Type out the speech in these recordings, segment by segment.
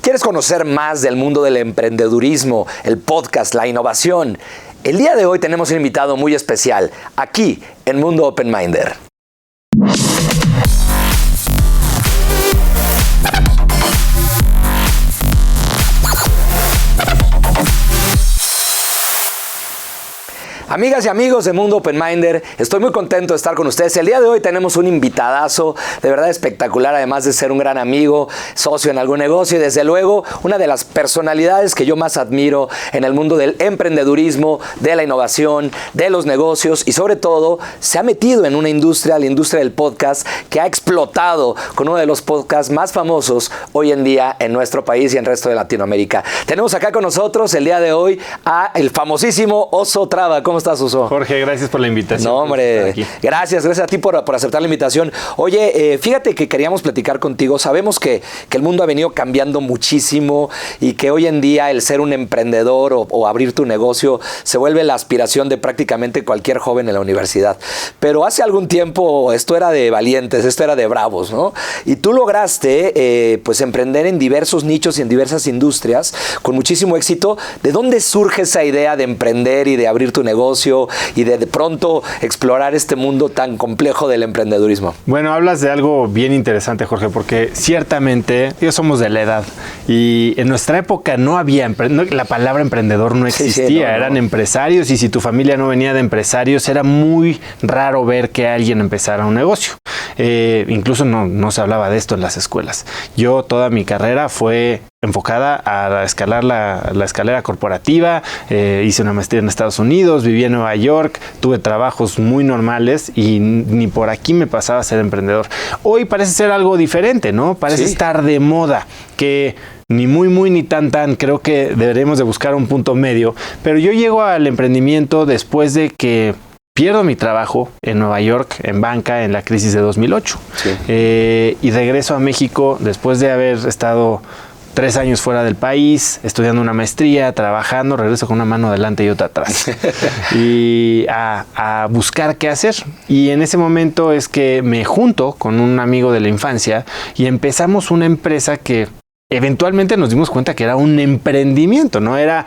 ¿Quieres conocer más del mundo del emprendedurismo, el podcast, la innovación? El día de hoy tenemos un invitado muy especial, aquí en Mundo Open Minder. Amigas y amigos de Mundo Open Minder, estoy muy contento de estar con ustedes. El día de hoy tenemos un invitadazo de verdad espectacular, además de ser un gran amigo, socio en algún negocio y desde luego una de las personalidades que yo más admiro en el mundo del emprendedurismo, de la innovación, de los negocios y sobre todo se ha metido en una industria, la industria del podcast, que ha explotado con uno de los podcasts más famosos hoy en día en nuestro país y en el resto de Latinoamérica. Tenemos acá con nosotros el día de hoy a el famosísimo Oso Traba. ¿Cómo estás, Oso? Jorge, gracias por la invitación. No, hombre, gracias a ti por aceptar la invitación. Oye, fíjate que queríamos platicar contigo. Sabemos que el mundo ha venido cambiando muchísimo y que hoy en día el ser un emprendedor o abrir tu negocio se vuelve la aspiración de prácticamente cualquier joven en la universidad. Pero hace algún tiempo esto era de valientes, esto era de bravos, ¿no? Y tú lograste pues emprender en diversos nichos y en diversas industrias con muchísimo éxito. ¿De dónde surge esa idea de emprender y de abrir tu negocio y de pronto explorar este mundo tan complejo del emprendedurismo? Bueno, hablas de algo bien interesante, Jorge, porque ciertamente ellos somos de la edad y en nuestra época no había, la palabra emprendedor no existía, sí, eran empresarios y si tu familia no venía de empresarios era muy raro ver que alguien empezara un negocio. Incluso no se hablaba de esto en las escuelas. Yo toda mi carrera fue enfocada a escalar la escalera corporativa, hice una maestría en Estados Unidos, viví en Nueva York, tuve trabajos muy normales y ni por aquí me pasaba a ser emprendedor. Hoy parece ser algo diferente, ¿no? Parece estar de moda, que ni muy ni tan, creo que deberemos de buscar un punto medio, pero yo llego al emprendimiento después de que pierdo mi trabajo en Nueva York, en banca, en la crisis de 2008. Sí. Y regreso a México después de haber estado 3 años fuera del país, estudiando una maestría, trabajando, regreso con una mano adelante y otra atrás. Y a buscar qué hacer. Y en ese momento es que me junto con un amigo de la infancia y empezamos una empresa que eventualmente nos dimos cuenta que era un emprendimiento, ¿no? Era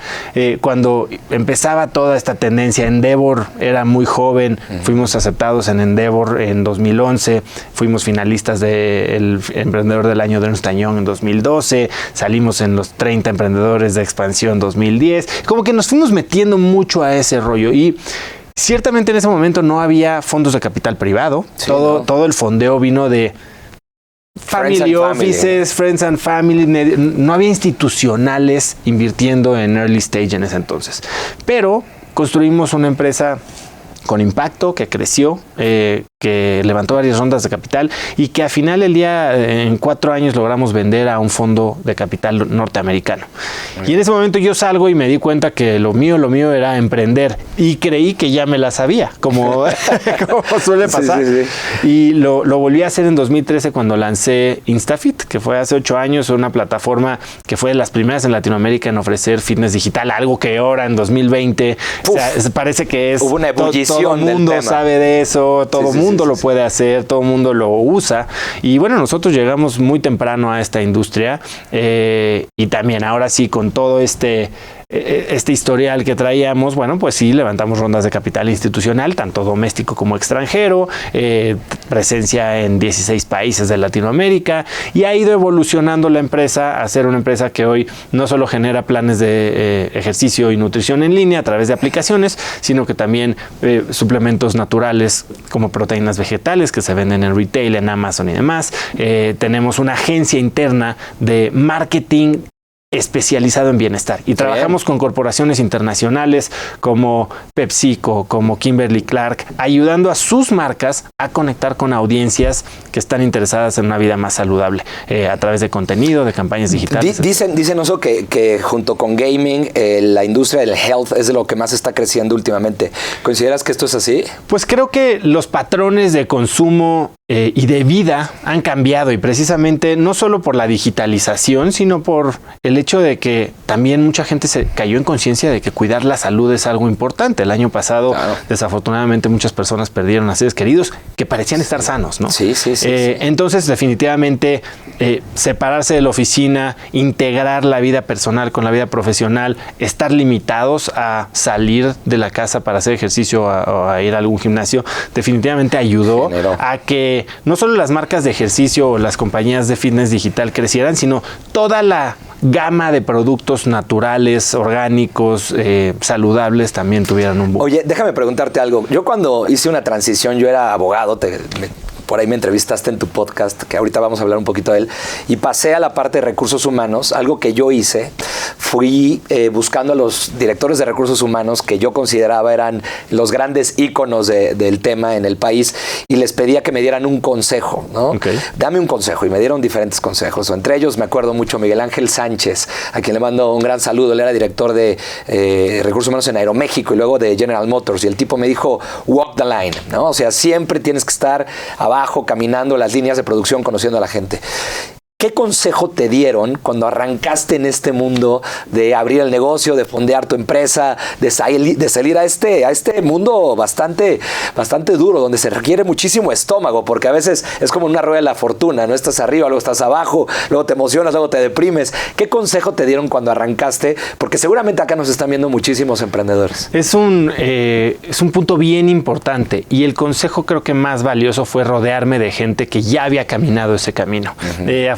cuando empezaba toda esta tendencia. Endeavor era muy joven, fuimos aceptados en Endeavor en 2011, fuimos finalistas del Emprendedor del Año de Ernst & Young en 2012, salimos en los 30 Emprendedores de Expansión 2010, como que nos fuimos metiendo mucho a ese rollo y ciertamente en ese momento no había fondos de capital privado, sí, todo el fondeo vino de family offices, friends and family, no había institucionales invirtiendo en early stage en ese entonces. Pero construimos una empresa con impacto, que creció, que levantó varias rondas de capital y que al final del día, en 4 años, logramos vender a un fondo de capital norteamericano. Y en ese momento yo salgo y me di cuenta que lo mío era emprender y creí que ya me la sabía, como suele pasar. Sí. Y lo volví a hacer en 2013 cuando lancé InstaFit, que fue hace 8 años, una plataforma que fue de las primeras en Latinoamérica en ofrecer fitness digital, algo que ahora en 2020, o sea, parece que es... Hubo una ebullición. Todo el mundo sabe de eso, todo el mundo lo puede hacer, todo el mundo lo usa. Y bueno, nosotros llegamos muy temprano a esta industria y también ahora sí con todo este historial que traíamos, bueno, pues sí, levantamos rondas de capital institucional, tanto doméstico como extranjero, presencia en 16 países de Latinoamérica y ha ido evolucionando la empresa a ser una empresa que hoy no solo genera planes de ejercicio y nutrición en línea a través de aplicaciones, sino que también suplementos naturales como proteínas vegetales que se venden en retail, en Amazon y demás. Tenemos una agencia interna de marketing especializado en bienestar y trabajamos con corporaciones internacionales como PepsiCo, como Kimberly-Clark, ayudando a sus marcas a conectar con audiencias que están interesadas en una vida más saludable a través de contenido, de campañas digitales. Dicen Oso que junto con gaming la industria del health es de lo que más está creciendo últimamente. ¿Consideras que esto es así? Pues creo que los patrones de consumo y de vida han cambiado, y precisamente no solo por la digitalización, sino por el hecho de que también mucha gente se cayó en conciencia de que cuidar la salud es algo importante. El año pasado, desafortunadamente, muchas personas perdieron a seres queridos que parecían estar sanos, ¿no? Sí. Entonces, definitivamente, separarse de la oficina, integrar la vida personal con la vida profesional, estar limitados a salir de la casa para hacer ejercicio o a ir a algún gimnasio, definitivamente ayudó a que no solo las marcas de ejercicio o las compañías de fitness digital crecieran, sino toda la gama de productos naturales, orgánicos, saludables también tuvieran un boom. Oye, déjame preguntarte algo. Yo cuando hice una transición, yo era abogado, por ahí me entrevistaste en tu podcast, que ahorita vamos a hablar un poquito de él, y pasé a la parte de recursos humanos. Algo que yo hice, fui buscando a los directores de recursos humanos que yo consideraba eran los grandes íconos del tema en el país, y les pedía que me dieran un consejo, ¿no? Dame un consejo, y me dieron diferentes consejos. Entre ellos me acuerdo mucho Miguel Ángel Sánchez, a quien le mando un gran saludo. Él era director de recursos humanos en Aeroméxico y luego de General Motors, y el tipo me dijo, walk the line, ¿no? O sea, siempre tienes que estar abajo, caminando las líneas de producción, conociendo a la gente. ¿Qué consejo te dieron cuando arrancaste en este mundo de abrir el negocio, de fondear tu empresa, de salir a este mundo bastante duro, donde se requiere muchísimo estómago, porque a veces es como una rueda de la fortuna, ¿no? Estás arriba, luego estás abajo, luego te emocionas, luego te deprimes. ¿Qué consejo te dieron cuando arrancaste? Porque seguramente acá nos están viendo muchísimos emprendedores. Es un punto bien importante, y el consejo creo que más valioso fue rodearme de gente que ya había caminado ese camino.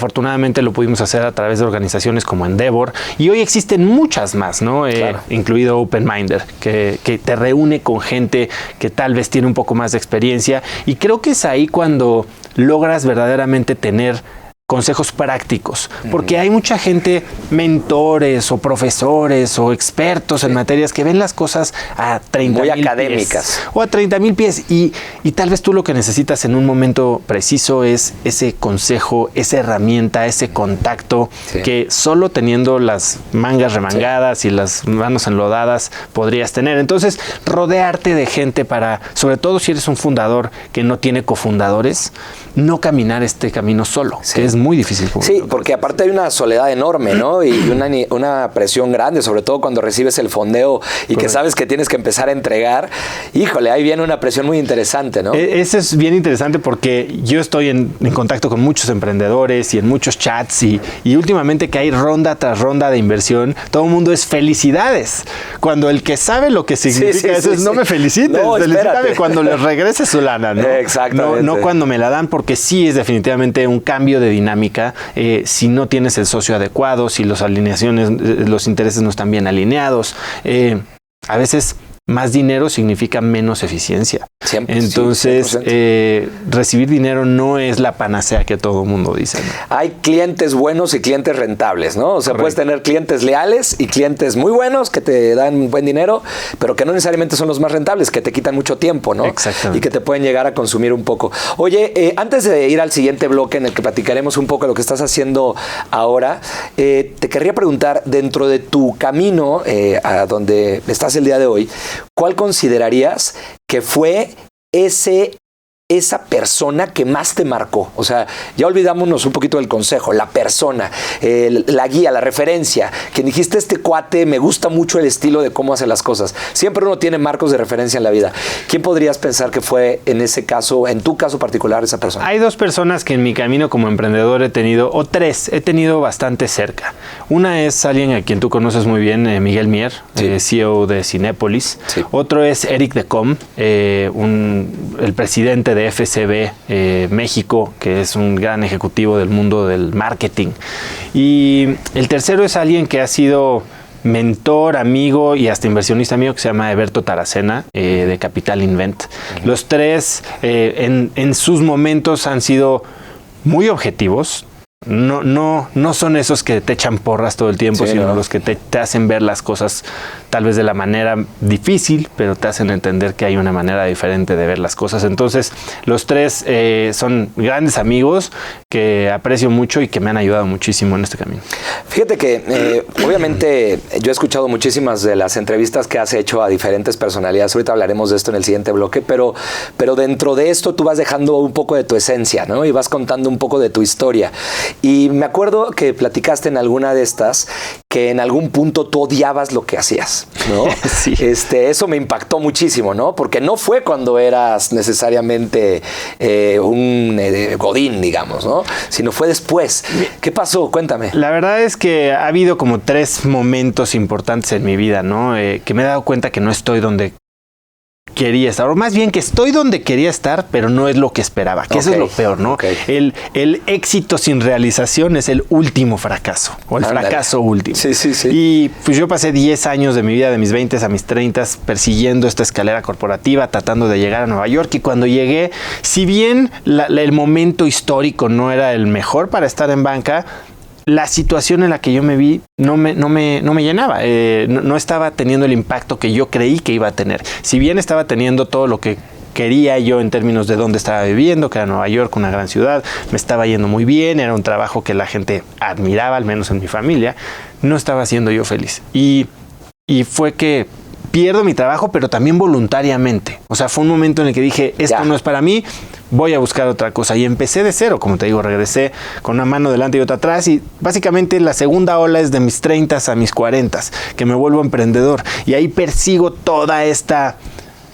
Afortunadamente lo pudimos hacer a través de organizaciones como Endeavor, y hoy existen muchas más, ¿no? Incluido OpenMinder, que te reúne con gente que tal vez tiene un poco más de experiencia, y creo que es ahí cuando logras verdaderamente tener consejos prácticos, porque hay mucha gente, mentores o profesores o expertos en materias que ven las cosas a 30,000 muy académicas o a 30,000 pies, y tal vez tú lo que necesitas en un momento preciso es ese consejo, esa herramienta, ese contacto que solo teniendo las mangas remangadas y las manos enlodadas podrías tener. Entonces, rodearte de gente para, sobre todo si eres un fundador que no tiene cofundadores, no caminar este camino solo, que es muy difícil. Sí, porque aparte hay una soledad enorme, ¿no? Y una presión grande, sobre todo cuando recibes el fondeo y que sabes que tienes que empezar a entregar. Híjole, ahí viene una presión muy interesante, ¿no? Eso es bien interesante, porque yo estoy en contacto con muchos emprendedores y en muchos chats, y últimamente que hay ronda tras ronda de inversión, todo el mundo es felicidades. Cuando el que sabe lo que significa eso es no me felicites, felicítame cuando les regrese su lana, ¿no? Exactamente. No cuando me la dan, porque sí es definitivamente un cambio de dinámica. Si no tienes el socio adecuado, si los alineaciones, los intereses no están bien alineados, a veces más dinero significa menos eficiencia. Siempre, entonces, recibir dinero no es la panacea que todo el mundo dice, ¿no? Hay clientes buenos y clientes rentables, ¿no? O sea, puedes tener clientes leales y clientes muy buenos que te dan buen dinero, pero que no necesariamente son los más rentables, que te quitan mucho tiempo, ¿no? Exactamente. Y que te pueden llegar a consumir un poco. Oye, antes de ir al siguiente bloque en el que platicaremos un poco de lo que estás haciendo ahora, te querría preguntar, dentro de tu camino a donde estás el día de hoy, ¿cuál considerarías que fue esa persona que más te marcó? O sea, ya olvidámonos un poquito del consejo, la persona, la guía, la referencia, que dijiste, este cuate, me gusta mucho el estilo de cómo hace las cosas. Siempre uno tiene marcos de referencia en la vida. ¿Quién podrías pensar que fue en ese caso, en tu caso particular, esa persona? Hay dos personas que en mi camino como emprendedor he tenido, o tres, he tenido bastante cerca. Una es alguien a quien tú conoces muy bien, Miguel Mier, CEO de Cinépolis. Sí. Otro es Eric Decom, el presidente de FCB México, que es un gran ejecutivo del mundo del marketing. Y el tercero es alguien que ha sido mentor, amigo y hasta inversionista mío, que se llama Eberto Taracena, de Capital Invent. Los tres en sus momentos han sido muy objetivos, no son esos que te echan porras todo el tiempo, sino los que te hacen ver las cosas tal vez de la manera difícil, pero te hacen entender que hay una manera diferente de ver las cosas. Entonces, los tres son grandes amigos que aprecio mucho y que me han ayudado muchísimo en este camino. Fíjate que obviamente yo he escuchado muchísimas de las entrevistas que has hecho a diferentes personalidades. Ahorita hablaremos de esto en el siguiente bloque, pero dentro de esto tú vas dejando un poco de tu esencia, ¿no? Y vas contando un poco de tu historia. Y me acuerdo que platicaste en alguna de estas que en algún punto tú odiabas lo que hacías, ¿no? Sí. Eso me impactó muchísimo, ¿no? Porque no fue cuando eras necesariamente un godín, digamos, ¿no? Sino fue después. ¿Qué pasó? Cuéntame. La verdad es que ha habido como 3 momentos importantes en mi vida, ¿no? Que me he dado cuenta que no estoy donde quería estar, o más bien que estoy donde quería estar, pero no es lo que esperaba, que eso es lo peor, ¿no? El éxito sin realización es el último fracaso, o el fracaso último. Sí. Y pues yo pasé 10 años de mi vida, de mis 20 a mis 30, persiguiendo esta escalera corporativa, tratando de llegar a Nueva York, y cuando llegué, si bien el momento histórico no era el mejor para estar en banca, la situación en la que yo me vi no me llenaba, no estaba teniendo el impacto que yo creí que iba a tener. Si bien estaba teniendo todo lo que quería yo en términos de dónde estaba viviendo, que era Nueva York, una gran ciudad, me estaba yendo muy bien, era un trabajo que la gente admiraba, al menos en mi familia, no estaba siendo yo feliz. Y fue que pierdo mi trabajo, pero también voluntariamente. O sea, fue un momento en el que dije, esto no es para mí, voy a buscar otra cosa. Y empecé de cero, como te digo, regresé con una mano delante y otra atrás. Y básicamente la segunda ola es de mis 30 a mis 40, que me vuelvo emprendedor. Y ahí persigo toda esta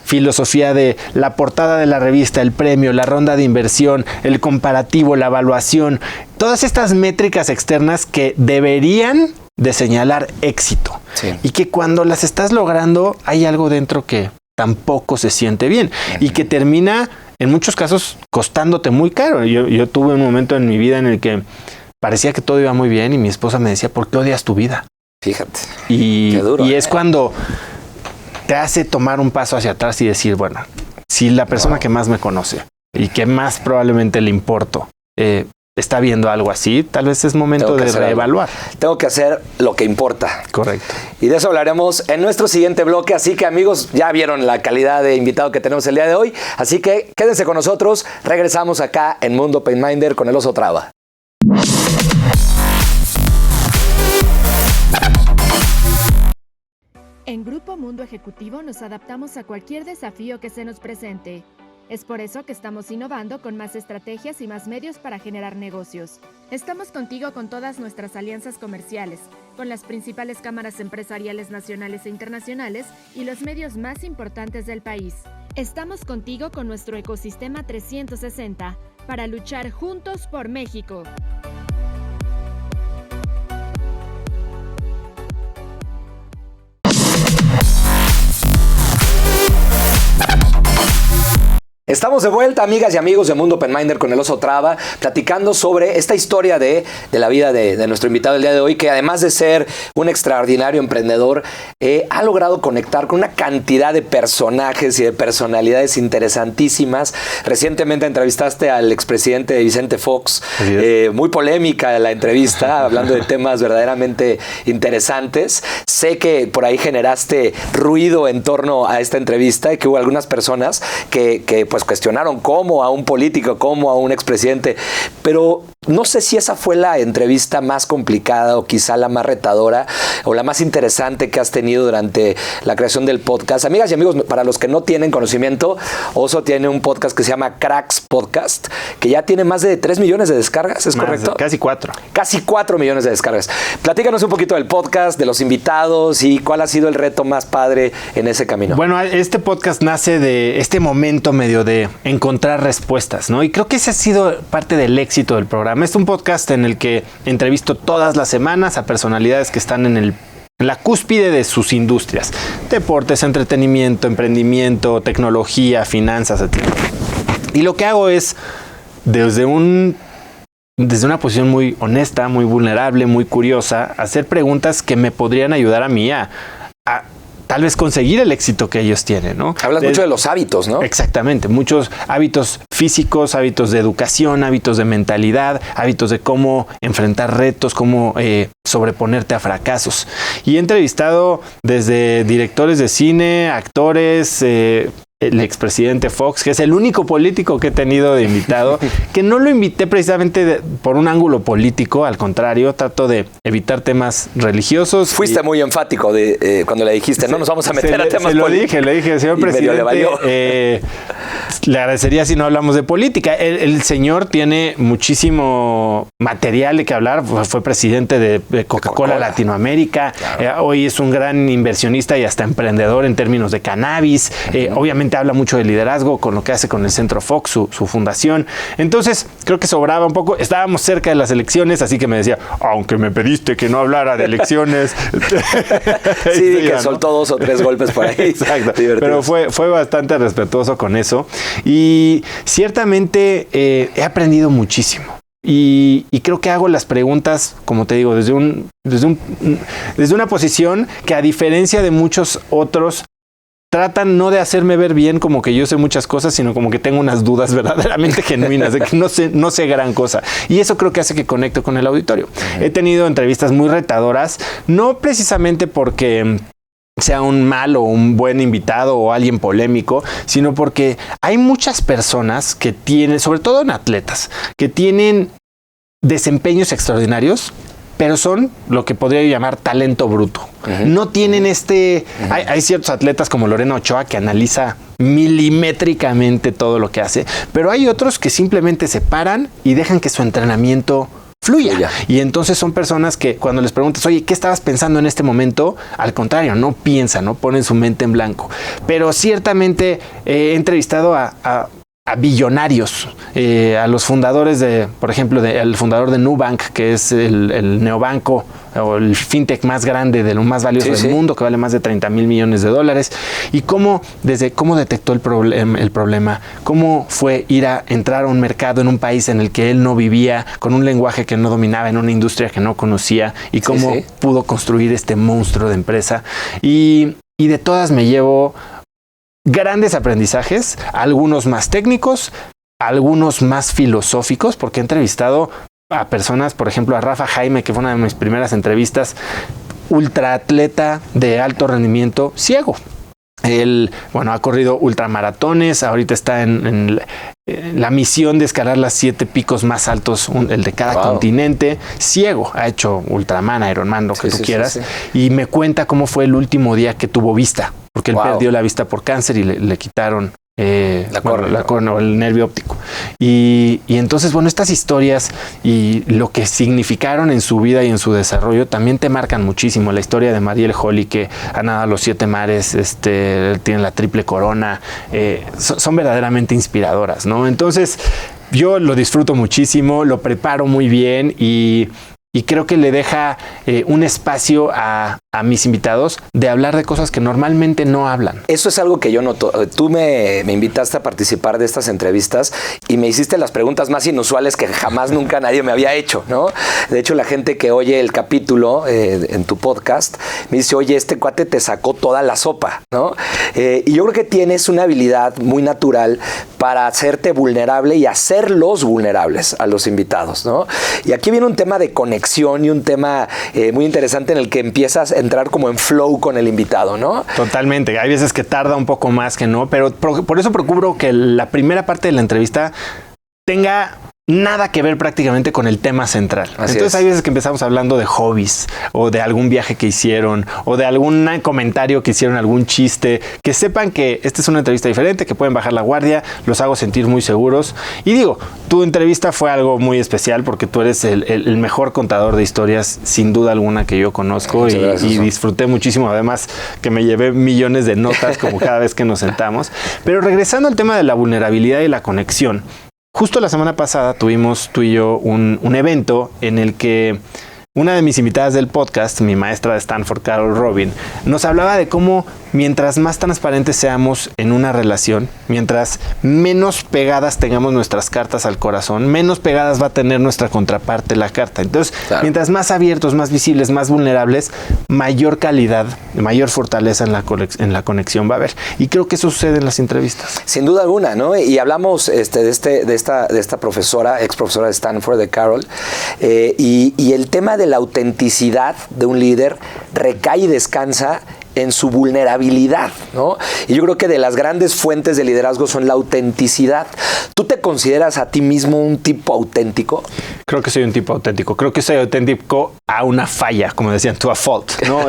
filosofía de la portada de la revista, el premio, la ronda de inversión, el comparativo, la evaluación. Todas estas métricas externas que deberían de señalar éxito. Sí. Y que cuando las estás logrando hay algo dentro que tampoco se siente bien y que termina en muchos casos costándote muy caro. Yo tuve un momento en mi vida en el que parecía que todo iba muy bien y mi esposa me decía, ¿por qué odias tu vida? Fíjate. Qué duro, y es cuando te hace tomar un paso hacia atrás y decir, bueno, si la persona que más me conoce y que más probablemente le importo está viendo algo así, tal vez es momento de reevaluar. Tengo que hacer lo que importa. Correcto. Y de eso hablaremos en nuestro siguiente bloque. Así que, amigos, ya vieron la calidad de invitado que tenemos el día de hoy. Así que quédense con nosotros. Regresamos acá en Mundo Openminder con el Oso Traba. En Grupo Mundo Ejecutivo nos adaptamos a cualquier desafío que se nos presente. Es por eso que estamos innovando con más estrategias y más medios para generar negocios. Estamos contigo con todas nuestras alianzas comerciales, con las principales cámaras empresariales nacionales e internacionales y los medios más importantes del país. Estamos contigo con nuestro ecosistema 360 para luchar juntos por México. Estamos de vuelta, amigas y amigos de Mundo Openminder con el Oso Traba, platicando sobre esta historia de la vida de nuestro invitado el día de hoy, que además de ser un extraordinario emprendedor, ha logrado conectar con una cantidad de personajes y de personalidades interesantísimas. Recientemente entrevistaste al expresidente Vicente Fox, muy polémica la entrevista, hablando de temas verdaderamente interesantes. Sé que por ahí generaste ruido en torno a esta entrevista y que hubo algunas personas que pues cuestionaron cómo a un político, cómo a un expresidente, pero no sé si esa fue la entrevista más complicada o quizá la más retadora o la más interesante que has tenido durante la creación del podcast. Amigas y amigos, para los que no tienen conocimiento, Oso tiene un podcast que se llama Cracks Podcast, que ya tiene más de 3 millones de descargas, ¿es correcto? Casi 4. Casi 4 millones de descargas. Platícanos un poquito del podcast, de los invitados y cuál ha sido el reto más padre en ese camino. Bueno, este podcast nace de este momento medio de encontrar respuestas, ¿no? Y creo que ese ha sido parte del éxito del programa. Es un podcast en el que entrevisto todas las semanas a personalidades que están en la cúspide de sus industrias. Deportes, entretenimiento, emprendimiento, tecnología, finanzas, etc. Y lo que hago es, desde una posición muy honesta, muy vulnerable, muy curiosa, hacer preguntas que me podrían ayudar a mí a tal vez conseguir el éxito que ellos tienen, ¿no? Hablas mucho de los hábitos, ¿no? Exactamente, muchos hábitos físicos, hábitos de educación, hábitos de mentalidad, hábitos de cómo enfrentar retos, cómo sobreponerte a fracasos. Y he entrevistado desde directores de cine, actores, el expresidente Fox, que es el único político que he tenido de invitado, que no lo invité precisamente por un ángulo político, al contrario, trato de evitar temas religiosos. Fuiste muy enfático cuando le dijiste, no nos vamos a meter a temas políticos. Le dije, señor presidente, le agradecería si no hablamos de política. El señor tiene muchísimo material de que hablar, fue presidente de Coca-Cola Latinoamérica, claro. Hoy es un gran inversionista y hasta emprendedor en términos de cannabis, obviamente habla mucho de liderazgo con lo que hace con el Centro Fox, su fundación. Entonces, creo que sobraba un poco. Estábamos cerca de las elecciones, así que me decía, aunque me pediste que no hablara de elecciones. Sí, que soltó 2 o 3 golpes por ahí. Exacto. Pero fue bastante respetuoso con eso. Y ciertamente he aprendido muchísimo. Y creo que hago las preguntas, como te digo, desde una posición que, a diferencia de muchos otros, tratan no de hacerme ver bien como que yo sé muchas cosas, sino como que tengo unas dudas verdaderamente genuinas de que no sé gran cosa. Y eso creo que hace que conecto con el auditorio. He tenido entrevistas muy retadoras, no precisamente porque sea un mal o un buen invitado o alguien polémico, sino porque hay muchas personas que tienen, sobre todo en atletas, que tienen desempeños extraordinarios, pero son lo que podría llamar talento bruto. No tienen hay ciertos atletas como Lorena Ochoa que analiza milimétricamente todo lo que hace, pero hay otros que simplemente se paran y dejan que su entrenamiento fluya. Y entonces son personas que cuando les preguntas, oye, ¿qué estabas pensando en este momento? Al contrario, no piensan, no ponen su mente en blanco. Pero ciertamente he entrevistado a billonarios, a los fundadores por ejemplo, el fundador de Nubank, que es el neobanco o el fintech más grande, de lo más valioso del mundo, que vale más de $30,000 millones, y cómo detectó el problema, cómo fue entrar a un mercado en un país en el que él no vivía, con un lenguaje que no dominaba, en una industria que no conocía, y cómo pudo construir este monstruo de empresa. Y de todas me llevo grandes aprendizajes, algunos más técnicos, algunos más filosóficos, porque he entrevistado a personas, por ejemplo, a Rafa Jaime, que fue una de mis primeras entrevistas, ultraatleta de alto rendimiento, ciego. Él, ha corrido ultramaratones, ahorita está en la misión de escalar las 7 picos más altos, el de cada continente, ciego, ha hecho Ultraman, Ironman, lo que tú quieras, y me cuenta cómo fue el último día que tuvo vista, porque él perdió la vista por cáncer y le quitaron la córnea, el nervio óptico. Y entonces, estas historias y lo que significaron en su vida y en su desarrollo también te marcan muchísimo. La historia de Mariel Holly, que ha nadado los 7 mares, tiene la triple corona, son verdaderamente inspiradoras, ¿no? Entonces, yo lo disfruto muchísimo, lo preparo muy bien y creo que le deja un espacio a mis invitados de hablar de cosas que normalmente no hablan. Eso es algo que yo noto. Tú me invitaste a participar de estas entrevistas y me hiciste las preguntas más inusuales que jamás nunca nadie me había hecho, ¿no? De hecho, la gente que oye el capítulo en tu podcast me dice, oye, este cuate te sacó toda la sopa, ¿no? Y yo creo que tienes una habilidad muy natural para hacerte vulnerable y hacerlos vulnerables a los invitados, ¿no? Y aquí viene un tema de conexión y un tema muy interesante en el que empiezas a entrar como en flow con el invitado, ¿no? Totalmente. Hay veces que tarda un poco más que no, pero por eso procuro que la primera parte de la entrevista tenga nada que ver prácticamente con el tema central. Entonces hay veces que empezamos hablando de hobbies o de algún viaje que hicieron o de algún comentario que hicieron, algún chiste, que sepan que esta es una entrevista diferente, que pueden bajar la guardia, los hago sentir muy seguros. Y digo, tu entrevista fue algo muy especial porque tú eres el mejor contador de historias, sin duda alguna, que yo conozco, y disfruté muchísimo, además que me llevé millones de notas como cada vez que nos sentamos. Pero regresando al tema de la vulnerabilidad y la conexión, justo la semana pasada tuvimos tú y yo un evento en el que una de mis invitadas del podcast, mi maestra de Stanford, Carol Robin, nos hablaba de cómo mientras más transparentes seamos en una relación, mientras menos pegadas tengamos nuestras cartas al corazón, menos pegadas va a tener nuestra contraparte la carta. Entonces, claro, mientras más abiertos, más visibles, más vulnerables, mayor calidad, mayor fortaleza en la conexión va a haber. Y creo que eso sucede en las entrevistas. Sin duda alguna, ¿no? Y hablamos de esta profesora, ex profesora de Stanford, de Carol, y el tema de la autenticidad de un líder recae y descansa en su vulnerabilidad, ¿no? Y yo creo que de las grandes fuentes de liderazgo son la autenticidad. ¿Tú te consideras a ti mismo un tipo auténtico? Creo que soy un tipo auténtico. Creo que soy auténtico a una falla, como decían, to a fault, ¿no?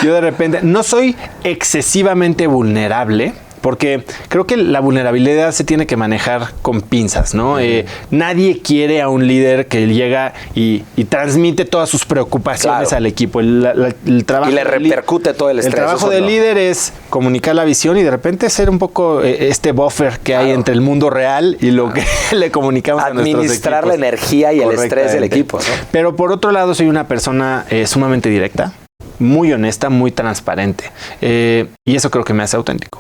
Yo de repente no soy excesivamente vulnerable, porque creo que la vulnerabilidad se tiene que manejar con pinzas, ¿no? Nadie quiere a un líder que llega y transmite todas sus preocupaciones, claro, al equipo. El trabajo y le repercute todo el estrés. El trabajo del líder es comunicar la visión y de repente ser un poco este buffer que hay entre el mundo real y lo que le comunicamos a nuestros equipos. Administrar la energía y el estrés del equipo, ¿no? Pero por otro lado, soy una persona sumamente directa, muy honesta, muy transparente. Y eso creo que me hace auténtico.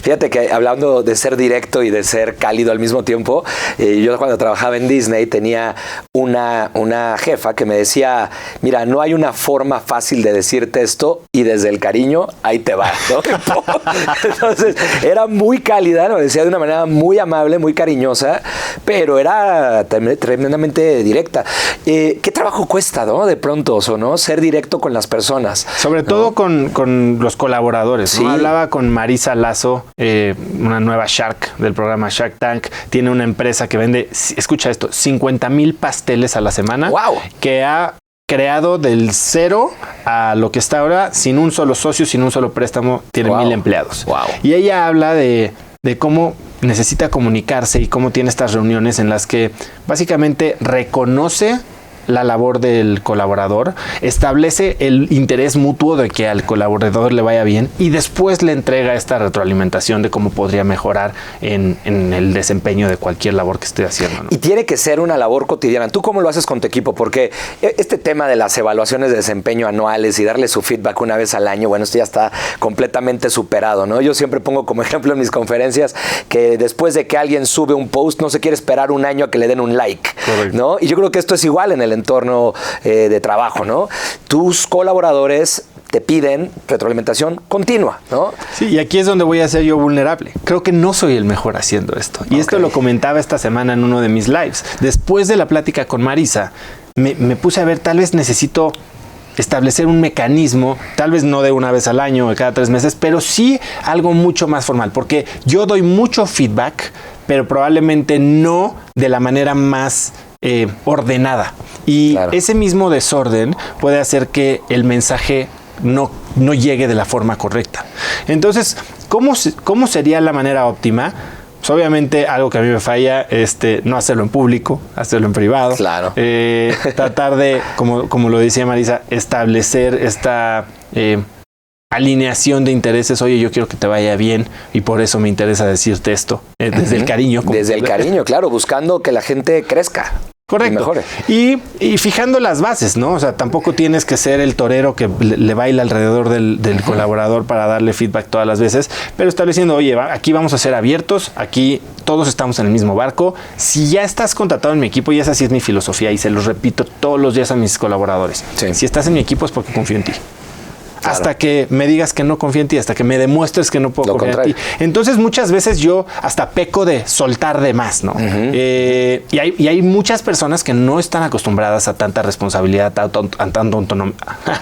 Fíjate que hablando de ser directo y de ser cálido al mismo tiempo, yo cuando trabajaba en Disney tenía una jefa que me decía, mira, no hay una forma fácil de decirte esto y desde el cariño ahí te va, ¿no? Entonces era muy cálida, lo decía de una manera muy amable, muy cariñosa, pero era tremendamente directa. ¿Qué trabajo cuesta, no? De pronto, ¿no? Ser directo con las personas. Sobre todo con los colaboradores, ¿no? Sí. Hablaba con Marisa Lazo, una nueva Shark del programa Shark Tank. Tiene una empresa que vende, escucha esto, 50,000 pasteles a la semana. ¡Wow! Que ha creado del cero a lo que está ahora, sin un solo socio, sin un solo préstamo, tiene 1,000 empleados. Wow. Y ella habla de cómo necesita comunicarse y cómo tiene estas reuniones en las que básicamente reconoce la labor del colaborador, establece el interés mutuo de que al colaborador le vaya bien y después le entrega esta retroalimentación de cómo podría mejorar en el desempeño de cualquier labor que esté haciendo, ¿no? Y tiene que ser una labor cotidiana. ¿Tú cómo lo haces con tu equipo? Porque este tema de las evaluaciones de desempeño anuales y darle su feedback una vez al año, bueno, esto ya está completamente superado, ¿no? Yo siempre pongo como ejemplo en mis conferencias que después de que alguien sube un post, no se quiere esperar un año a que le den un like, correcto, ¿no? Y yo creo que esto es igual en el entorno de trabajo, ¿no? Tus colaboradores te piden retroalimentación continua, ¿no? Sí, y aquí es donde voy a ser yo vulnerable. Creo que no soy el mejor haciendo esto. Y esto lo comentaba esta semana en uno de mis lives. Después de la plática con Marisa, me puse a ver, tal vez necesito establecer un mecanismo, tal vez no de una vez al año o cada 3 meses, pero sí algo mucho más formal, porque yo doy mucho feedback, pero probablemente no de la manera más ordenada. Y claro, ese mismo desorden puede hacer que el mensaje no llegue de la forma correcta. Entonces, ¿cómo sería la manera óptima? Pues obviamente algo que a mí me falla es no hacerlo en público, hacerlo en privado. Claro. Tratar de, como lo decía Marisa, establecer esta alineación de intereses. Oye, yo quiero que te vaya bien y por eso me interesa decirte esto. Desde el cariño. Desde el cariño, claro, buscando que la gente crezca. Correcto. Y fijando las bases, ¿no? O sea, tampoco tienes que ser el torero que le baila alrededor del colaborador para darle feedback todas las veces, pero estableciendo, oye, aquí vamos a ser abiertos, aquí todos estamos en el mismo barco. Si ya estás contratado en mi equipo, y esa sí es mi filosofía y se los repito todos los días a mis colaboradores. Sí. Si estás en mi equipo es porque confío en ti. Claro. Hasta que me digas que no confío en ti, hasta que me demuestres que no puedo confiar en ti. Entonces muchas veces yo hasta peco de soltar de más, ¿no? Y hay muchas personas que no están acostumbradas a tanta responsabilidad, a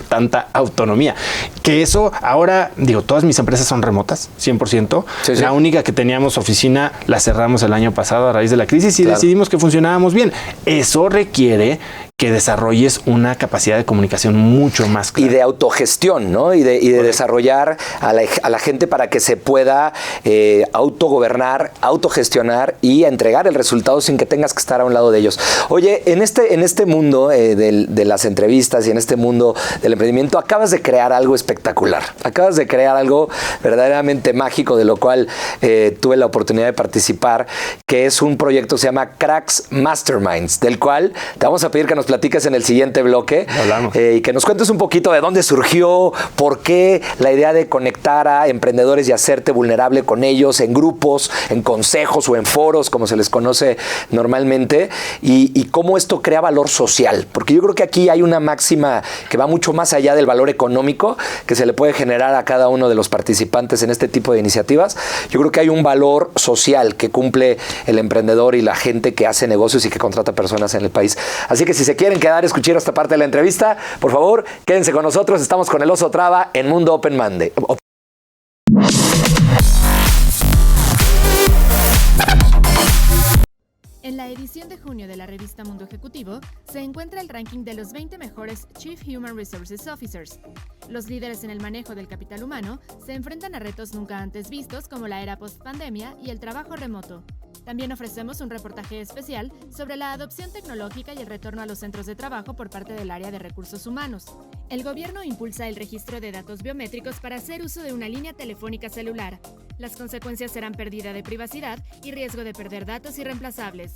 tanta autonomía. Que eso ahora, digo, todas mis empresas son remotas, 100%. Sí, sí. La única que teníamos oficina la cerramos el año pasado a raíz de la crisis y decidimos que funcionábamos bien. Eso requiere que desarrolles una capacidad de comunicación mucho más clara. Y de autogestión, ¿no? Y de desarrollar a la gente para que se pueda autogobernar, autogestionar y entregar el resultado sin que tengas que estar a un lado de ellos. Oye, en este mundo de las entrevistas y en este mundo del emprendimiento, acabas de crear algo espectacular espectacular. Acabas de crear algo verdaderamente mágico, de lo cual tuve la oportunidad de participar, que es un proyecto que se llama Cracks Masterminds, del cual te vamos a pedir que nos platiques en el siguiente bloque. Hablamos. Y que nos cuentes un poquito de dónde surgió, por qué la idea de conectar a emprendedores y hacerte vulnerable con ellos en grupos, en consejos o en foros, como se les conoce normalmente, y cómo esto crea valor social. Porque yo creo que aquí hay una máxima que va mucho más allá del valor económico que se le puede generar a cada uno de los participantes en este tipo de iniciativas. Yo creo que hay un valor social que cumple el emprendedor y la gente que hace negocios y que contrata personas en el país. Así que si se quieren quedar a escuchar esta parte de la entrevista, por favor, quédense con nosotros. Estamos con el Oso Traba en Mundo Open Monday. En la edición de junio de la revista Mundo Ejecutivo se encuentra el ranking de los 20 mejores Chief Human Resources Officers. Los líderes en el manejo del capital humano se enfrentan a retos nunca antes vistos como la era post-pandemia y el trabajo remoto. También ofrecemos un reportaje especial sobre la adopción tecnológica y el retorno a los centros de trabajo por parte del área de recursos humanos. El gobierno impulsa el registro de datos biométricos para hacer uso de una línea telefónica celular. Las consecuencias serán pérdida de privacidad y riesgo de perder datos irreemplazables.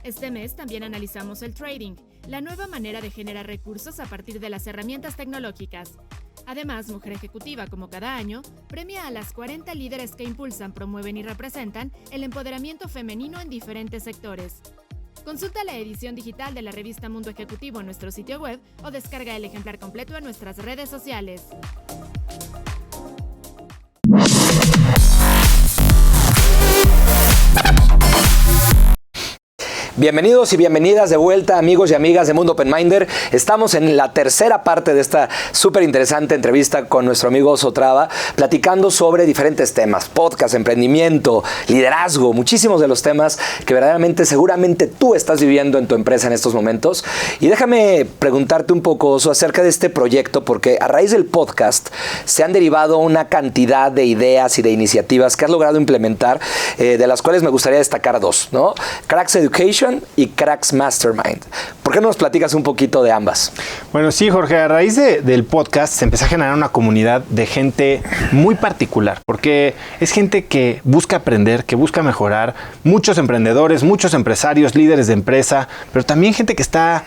Este mes también analizamos el trading, la nueva manera de generar recursos a partir de las herramientas tecnológicas. Además, Mujer Ejecutiva, como cada año, premia a las 40 líderes que impulsan, promueven y representan el empoderamiento femenino en diferentes sectores. Consulta la edición digital de la revista Mundo Ejecutivo en nuestro sitio web o descarga el ejemplar completo en nuestras redes sociales. Bienvenidos y bienvenidas de vuelta, amigos y amigas de Mundo Open Minder. Estamos en la tercera parte de esta súper interesante entrevista con nuestro amigo Oso Traba, platicando sobre diferentes temas: podcast, emprendimiento, liderazgo, muchísimos de los temas que verdaderamente seguramente tú estás viviendo en tu empresa en estos momentos. Y déjame preguntarte un poco, Oso, acerca de este proyecto, porque a raíz del podcast se han derivado una cantidad de ideas y de iniciativas que has logrado implementar, de las cuales me gustaría destacar dos, ¿no? Cracks Education y Cracks Mastermind. ¿Por qué no nos platicas un poquito de ambas? Bueno, sí, Jorge, a raíz del podcast se empezó a generar una comunidad de gente muy particular, porque es gente que busca aprender, que busca mejorar, muchos emprendedores, muchos empresarios, líderes de empresa, pero también gente que está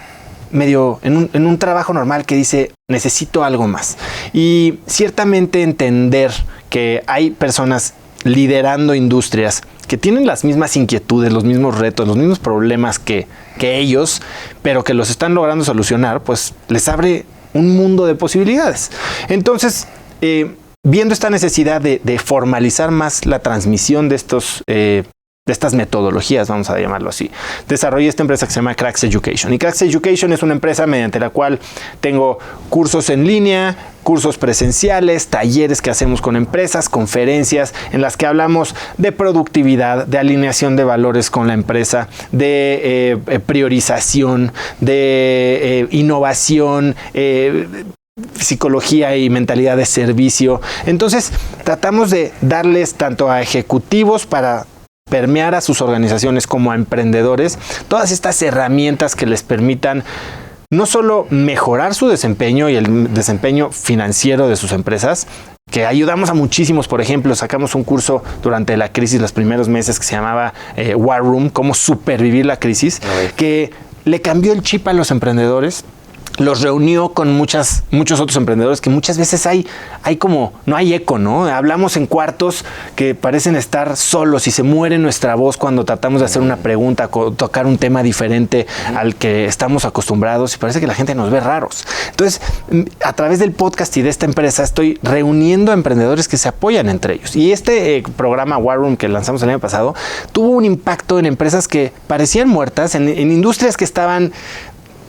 medio en un trabajo normal, que dice: necesito algo más. Y ciertamente entender que hay personas liderando industrias que tienen las mismas inquietudes, los mismos retos, los mismos problemas que ellos, pero que los están logrando solucionar, pues les abre un mundo de posibilidades. Entonces, viendo esta necesidad de formalizar más la transmisión de estas metodologías, vamos a llamarlo así, desarrollé esta empresa que se llama Cracks Education. Y Cracks Education es una empresa mediante la cual tengo cursos en línea, cursos presenciales, talleres que hacemos con empresas, conferencias en las que hablamos de productividad, de alineación de valores con la empresa, de priorización, de innovación, psicología y mentalidad de servicio. Entonces, tratamos de darles tanto a ejecutivos para permear a sus organizaciones como a emprendedores todas estas herramientas que les permitan no solo mejorar su desempeño y el desempeño financiero de sus empresas, que ayudamos a muchísimos. Por ejemplo, sacamos un curso durante la crisis, los primeros meses, que se llamaba War Room, cómo supervivir la crisis, que le cambió el chip a los emprendedores, los reunió con muchos otros emprendedores que muchas veces hay como, no hay eco, ¿no? Hablamos en cuartos que parecen estar solos y se muere nuestra voz cuando tratamos de hacer una pregunta, tocar un tema diferente al que estamos acostumbrados, y parece que la gente nos ve raros. Entonces, a través del podcast y de esta empresa estoy reuniendo a emprendedores que se apoyan entre ellos. Y este programa War Room que lanzamos el año pasado tuvo un impacto en empresas que parecían muertas, en industrias que estaban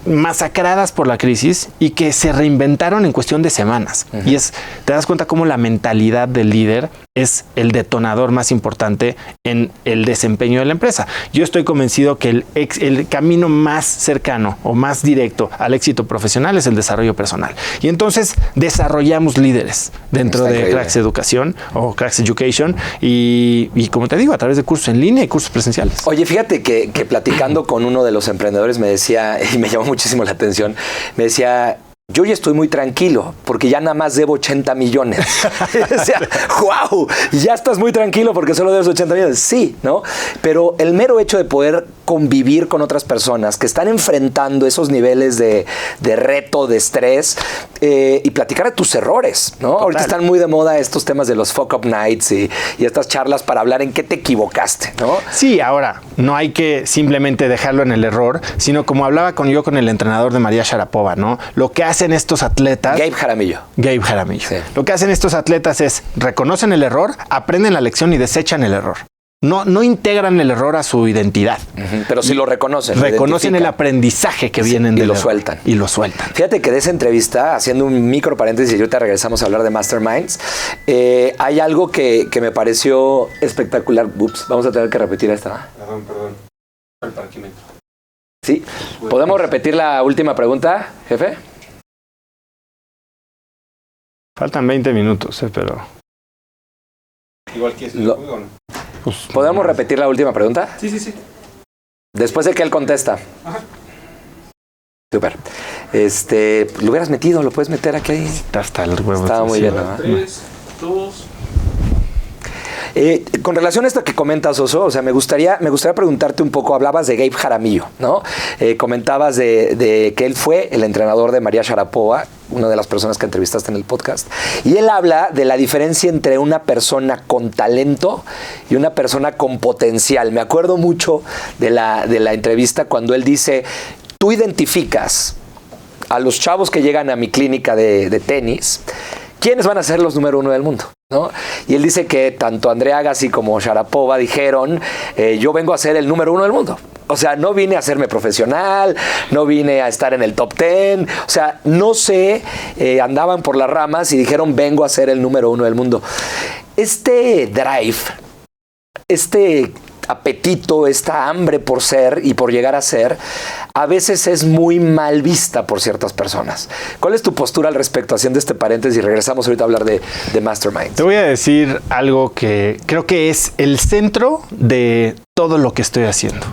masacradas por la crisis y que se reinventaron en cuestión de semanas. Y te das cuenta cómo la mentalidad del líder es el detonador más importante en el desempeño de la empresa. Yo estoy convencido que el camino más cercano o más directo al éxito profesional es el desarrollo personal. Y entonces desarrollamos líderes dentro de Cracks Educación o Cracks Education y como te digo, a través de cursos en línea y cursos presenciales. Oye, fíjate que platicando con uno de los emprendedores me decía, y me llamó muchísimo la atención, me decía: yo ya estoy muy tranquilo porque ya nada más debo 80 millones. O sea, wow, ya estás muy tranquilo porque solo debes 80 millones. Sí, ¿no? Pero el mero hecho de poder convivir con otras personas que están enfrentando esos niveles de reto, de estrés y platicar de tus errores, ¿no? Total. Ahorita están muy de moda estos temas de los fuck up nights y estas charlas para hablar en qué te equivocaste, ¿no? Sí, ahora, no hay que simplemente dejarlo en el error, sino como hablaba yo con el entrenador de María Sharapova, ¿no? Lo que hacen estos atletas... Gabe Jaramillo. Sí. Lo que hacen estos atletas es reconocen el error, aprenden la lección y desechan el error. No integran el error a su identidad. Pero sí lo reconocen. Reconocen el aprendizaje que vienen de lo sueltan. Y lo sueltan. Fíjate que de esa entrevista, haciendo un micro paréntesis y ahorita regresamos a hablar de Masterminds, hay algo que me pareció espectacular. Ups, vamos a tener que repetir esta. Perdón. El parquímetro. Sí. ¿Podemos repetir la última pregunta, jefe? Faltan 20 minutos, pero... Igual que eso. Pues, ¿podemos repetir la última pregunta? Sí. Después de que él contesta. Ajá. Súper. Lo hubieras metido, lo puedes meter aquí. Está hasta el huevo. Estaba muy bien, ¿no? 3, 2... Con relación a esto que comentas, Oso, o sea, me gustaría preguntarte un poco. Hablabas de Gabe Jaramillo, ¿no? Comentabas de que él fue el entrenador de María Sharapova, una de las personas que entrevistaste en el podcast, y él habla de la diferencia entre una persona con talento y una persona con potencial. Me acuerdo mucho de la entrevista cuando él dice, tú identificas a los chavos que llegan a mi clínica de tenis, ¿quiénes van a ser los número 1 del mundo? ¿No? Y él dice que tanto Andrea Agassi como Sharapova dijeron, yo vengo a ser el número 1 del mundo. O sea, no vine a hacerme profesional, no vine a estar en el top 10. O sea, no sé, andaban por las ramas y dijeron, vengo a ser el número 1 del mundo. Este drive, este apetito, esta hambre por ser y por llegar a ser, a veces es muy mal vista por ciertas personas. ¿Cuál es tu postura al respecto? Haciendo este paréntesis y regresamos ahorita a hablar de Mastermind. Te voy a decir algo que creo que es el centro de todo lo que estoy haciendo.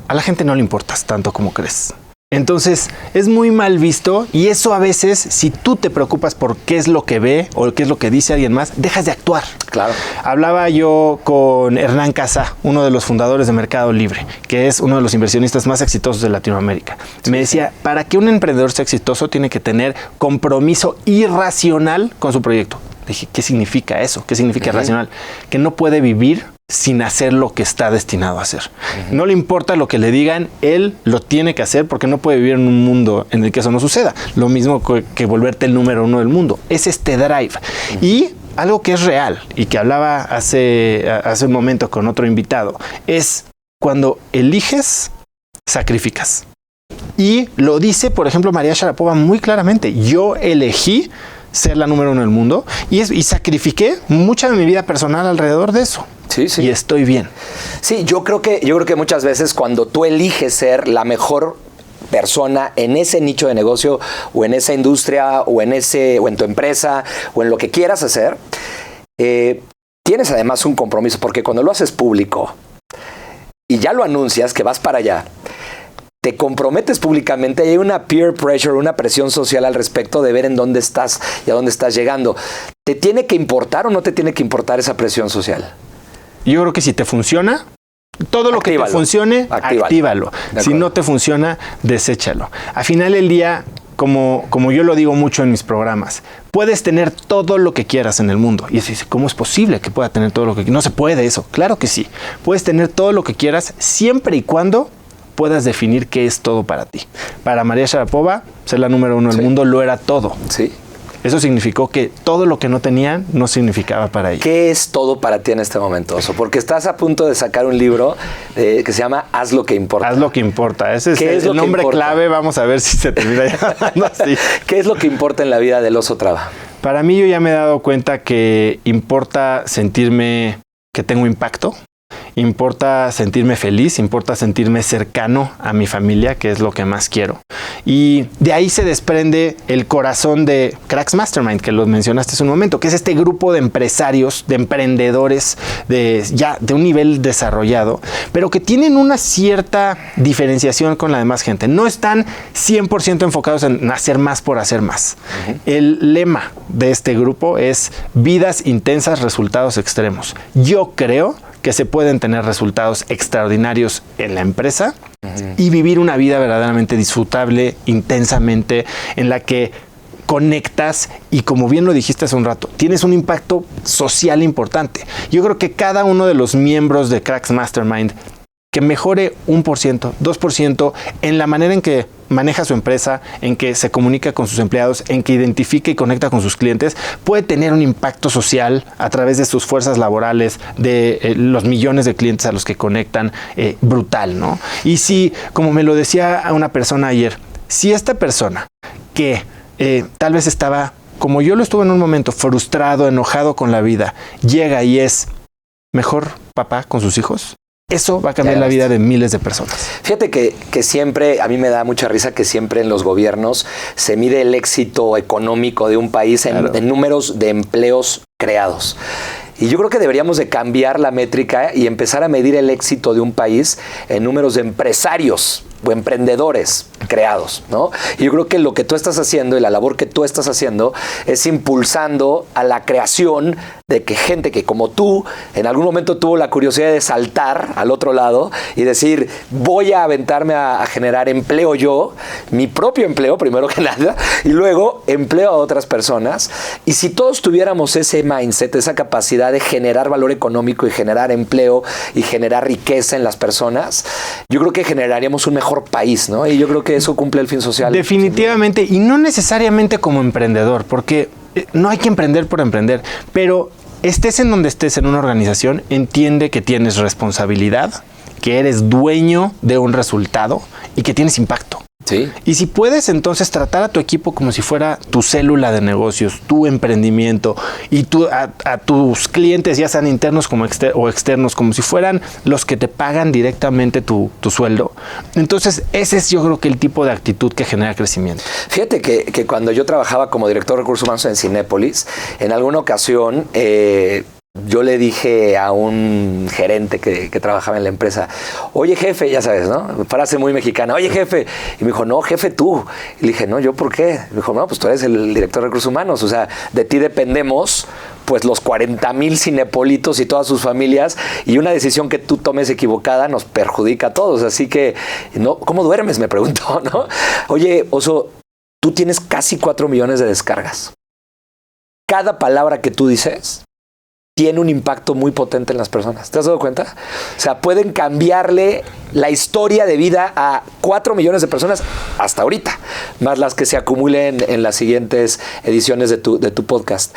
A la gente no le importas tanto como crees. Entonces, es muy mal visto y eso a veces, si tú te preocupas por qué es lo que ve o qué es lo que dice alguien más, dejas de actuar. Claro. Hablaba yo con Hernán Casá, uno de los fundadores de Mercado Libre, que es uno de los inversionistas más exitosos de Latinoamérica. Sí. Me decía, para que un emprendedor sea exitoso, tiene que tener compromiso irracional con su proyecto. Le dije, ¿qué significa eso? ¿Qué significa irracional? Que no puede vivir sin hacer lo que está destinado a hacer. No le importa lo que le digan, él lo tiene que hacer porque no puede vivir en un mundo en el que eso no suceda. Lo mismo que volverte el número 1 del mundo. Es este drive. Y algo que es real y que hablaba hace un momento con otro invitado, es cuando eliges, sacrificas. Y lo dice, por ejemplo, María Sharapova muy claramente. Yo elegí ser la número 1 del mundo y sacrifiqué mucha de mi vida personal alrededor de eso. Sí. Y estoy bien. Sí, yo creo que muchas veces cuando tú eliges ser la mejor persona en ese nicho de negocio o en esa industria o en tu empresa o en lo que quieras hacer, tienes además un compromiso, porque cuando lo haces público y ya lo anuncias que vas para allá, te comprometes públicamente y hay una peer pressure, una presión social al respecto de ver en dónde estás y a dónde estás llegando. ¿Te tiene que importar o no te tiene que importar esa presión social? Yo creo que si te funciona, todo lo que te funcione, actívalo. Si no te funciona, deséchalo. Al final del día, como yo lo digo mucho en mis programas, puedes tener todo lo que quieras en el mundo. Y dice, ¿cómo es posible que pueda tener todo lo que quieras? No se puede eso. Claro que sí. Puedes tener todo lo que quieras siempre y cuando puedas definir qué es todo para ti. Para María Sharapova, ser la número 1 del mundo lo era todo. Sí. Eso significó que todo lo que no tenían no significaba para ella. ¿Qué es todo para ti en este momento, Oso? Porque estás a punto de sacar un libro que se llama Haz lo que importa. Haz lo que importa. Ese es el nombre clave. Vamos a ver si se termina llamando así. ¿Qué es lo que importa en la vida del Oso Traba? Para mí, yo ya me he dado cuenta que importa sentirme que tengo impacto. importa sentirme feliz, importa sentirme cercano a mi familia, que es lo que más quiero. Y de ahí se desprende el corazón de Cracks Mastermind, que lo mencionaste hace un momento, que es este grupo de empresarios, de emprendedores de un nivel desarrollado, pero que tienen una cierta diferenciación con la demás gente. No están 100% enfocados en hacer más por hacer más. El lema de este grupo es vidas intensas, resultados extremos. Yo creo que se pueden tener resultados extraordinarios en la empresa y vivir una vida verdaderamente disfrutable, intensamente, en la que conectas y, como bien lo dijiste hace un rato, tienes un impacto social importante. Yo creo que cada uno de los miembros de Cracks Mastermind que mejore 1%, 2% en la manera en que maneja su empresa, en que se comunica con sus empleados, en que identifica y conecta con sus clientes, puede tener un impacto social a través de sus fuerzas laborales, de los millones de clientes a los que conectan, brutal, ¿no? Y si, como me lo decía una persona ayer, si esta persona que tal vez estaba, como yo lo estuve en un momento, frustrado, enojado con la vida, llega y es mejor papá con sus hijos, eso va a cambiar la vida de miles de personas. Fíjate que siempre, a mí me da mucha risa que siempre en los gobiernos se mide el éxito económico de un país en números de empleos creados. Y yo creo que deberíamos de cambiar la métrica y empezar a medir el éxito de un país en números de empresarios o emprendedores creados, ¿no? Y yo creo que lo que tú estás haciendo y la labor que tú estás haciendo es impulsando a la creación de que gente que como tú en algún momento tuvo la curiosidad de saltar al otro lado y decir, voy a aventarme a generar empleo yo, mi propio empleo primero que nada, y luego empleo a otras personas. Y si todos tuviéramos ese mindset, esa capacidad de generar valor económico y generar empleo y generar riqueza en las personas, yo creo que generaríamos un mejor país, ¿no? Y yo creo que eso cumple el fin social. Definitivamente, y no necesariamente como emprendedor, porque no hay que emprender por emprender, pero estés en donde estés en una organización, entiende que tienes responsabilidad, que eres dueño de un resultado y que tienes impacto. Sí. Y si puedes entonces tratar a tu equipo como si fuera tu célula de negocios, tu emprendimiento, y a tus clientes, ya sean internos como o externos, como si fueran los que te pagan directamente tu sueldo, entonces ese es, yo creo, que el tipo de actitud que genera crecimiento. Fíjate que cuando yo trabajaba como director de recursos humanos en Cinépolis, en alguna ocasión yo le dije a un gerente que trabajaba en la empresa, oye jefe, ya sabes, ¿no? Frase muy mexicana, oye jefe. Y me dijo, no, jefe, tú. Y le dije, no, ¿yo por qué? Me dijo, no, pues tú eres el director de recursos humanos, o sea, de ti dependemos pues los 40,000 cinepolitos y todas sus familias, y una decisión que tú tomes equivocada nos perjudica a todos. Así que, no, ¿cómo duermes? Me preguntó, ¿no? Oye, Oso, tú tienes casi 4 millones de descargas. Cada palabra que tú dices tiene un impacto muy potente en las personas. ¿Te has dado cuenta? O sea, pueden cambiarle la historia de vida a 4 millones de personas hasta ahorita, más las que se acumulen en las siguientes ediciones de tu podcast.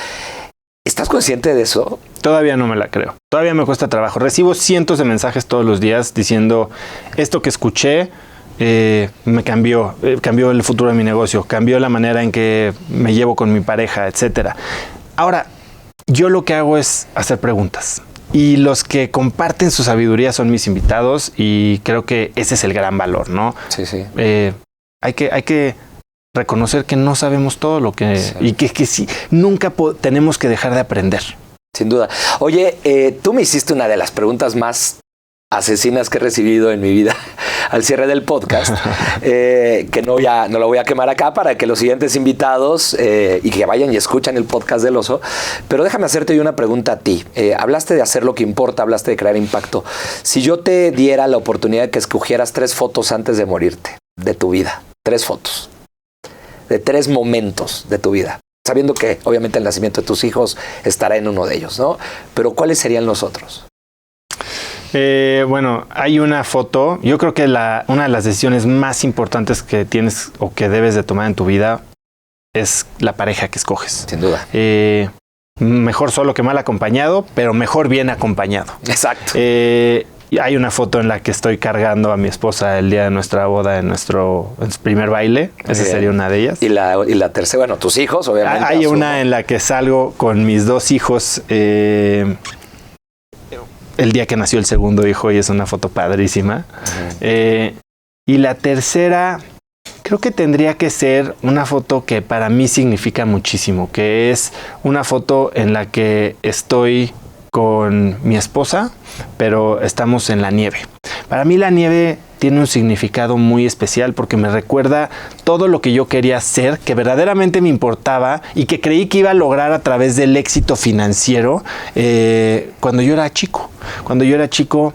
¿Estás consciente de eso? Todavía no me la creo. Todavía me cuesta trabajo. Recibo cientos de mensajes todos los días diciendo, esto que escuché me cambió el futuro de mi negocio, cambió la manera en que me llevo con mi pareja, etcétera. Ahora, yo lo que hago es hacer preguntas, y los que comparten su sabiduría son mis invitados, y creo que ese es el gran valor, ¿no? Sí, sí. Hay que reconocer que no sabemos todo lo que... Sí. Y que sí, nunca tenemos que dejar de aprender. Sin duda. Oye, tú me hiciste una de las preguntas más asesinas que he recibido en mi vida al cierre del podcast, que no lo voy a quemar acá para que los siguientes invitados y que vayan y escuchan el podcast del Oso, pero déjame hacerte una pregunta a ti. Hablaste de hacer lo que importa, hablaste de crear impacto. Si yo te diera la oportunidad de que escogieras 3 fotos antes de morirte, de tu vida, 3 fotos, de 3 momentos de tu vida, sabiendo que obviamente el nacimiento de tus hijos estará en uno de ellos, ¿no? Pero ¿cuáles serían los otros? Bueno, hay una foto. Yo creo que una de las decisiones más importantes que tienes o que debes de tomar en tu vida es la pareja que escoges. Sin duda. Mejor solo que mal acompañado, pero mejor bien acompañado. Exacto. Hay una foto en la que estoy cargando a mi esposa el día de nuestra boda en nuestro primer baile. Esa sería una de ellas. Y la tercera, bueno, tus hijos, obviamente. Hay una en la que salgo con mis 2 hijos el día que nació el segundo hijo y es una foto padrísima. Y la tercera, creo que tendría que ser una foto que para mí significa muchísimo, que es una foto en la que estoy con mi esposa, pero estamos en la nieve. Para mí la nieve tiene un significado muy especial porque me recuerda todo lo que yo quería hacer, que verdaderamente me importaba y que creí que iba a lograr a través del éxito financiero cuando yo era chico. Cuando yo era chico,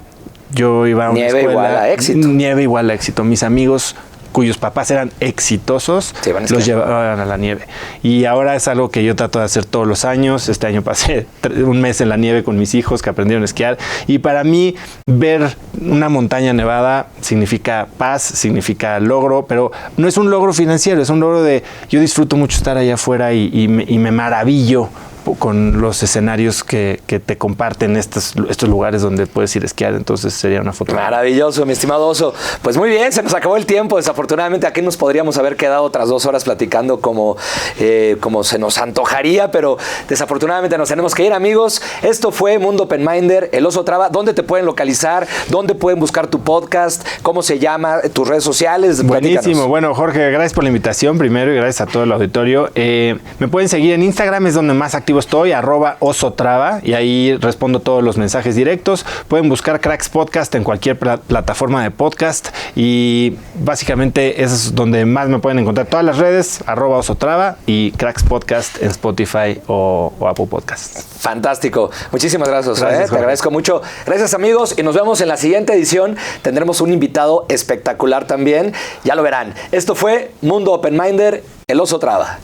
yo iba a una escuela. Nieve igual a éxito. Nieve igual a éxito. Mis amigos cuyos papás eran exitosos, los llevaban a la nieve. Y ahora es algo que yo trato de hacer todos los años. Este año pasé un mes en la nieve con mis hijos que aprendieron a esquiar. Y para mí, ver una montaña nevada significa paz, significa logro, pero no es un logro financiero, es un logro de... Yo disfruto mucho estar allá afuera y me maravillo con los escenarios que te comparten estos lugares donde puedes ir a esquiar. Entonces sería una foto. Maravilloso, mi estimado Oso. Pues muy bien, se nos acabó el tiempo. Desafortunadamente aquí nos podríamos haber quedado otras 2 horas platicando como se nos antojaría, pero desafortunadamente nos tenemos que ir, amigos. Esto fue Mundo Open Minder, El Oso Traba. ¿Dónde te pueden localizar? ¿Dónde pueden buscar tu podcast? ¿Cómo se llama? ¿Tus redes sociales? Buenísimo. Platícanos. Bueno, Jorge, gracias por la invitación primero y gracias a todo el auditorio. Me pueden seguir en Instagram, es donde más activo estoy, @osotrava, y ahí respondo todos los mensajes directos. Pueden buscar Cracks Podcast en cualquier plataforma de podcast y básicamente es donde más me pueden encontrar. Todas las redes, @osotrava y Cracks Podcast en Spotify o Apple Podcast. Fantástico. Muchísimas gracias. Gracias, te agradezco mucho. Gracias, amigos, y nos vemos en la siguiente edición. Tendremos un invitado espectacular también. Ya lo verán. Esto fue Mundo Open Minder, El Oso Traba.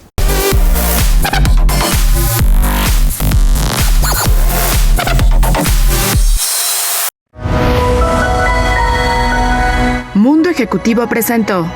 Mundo Ejecutivo presentó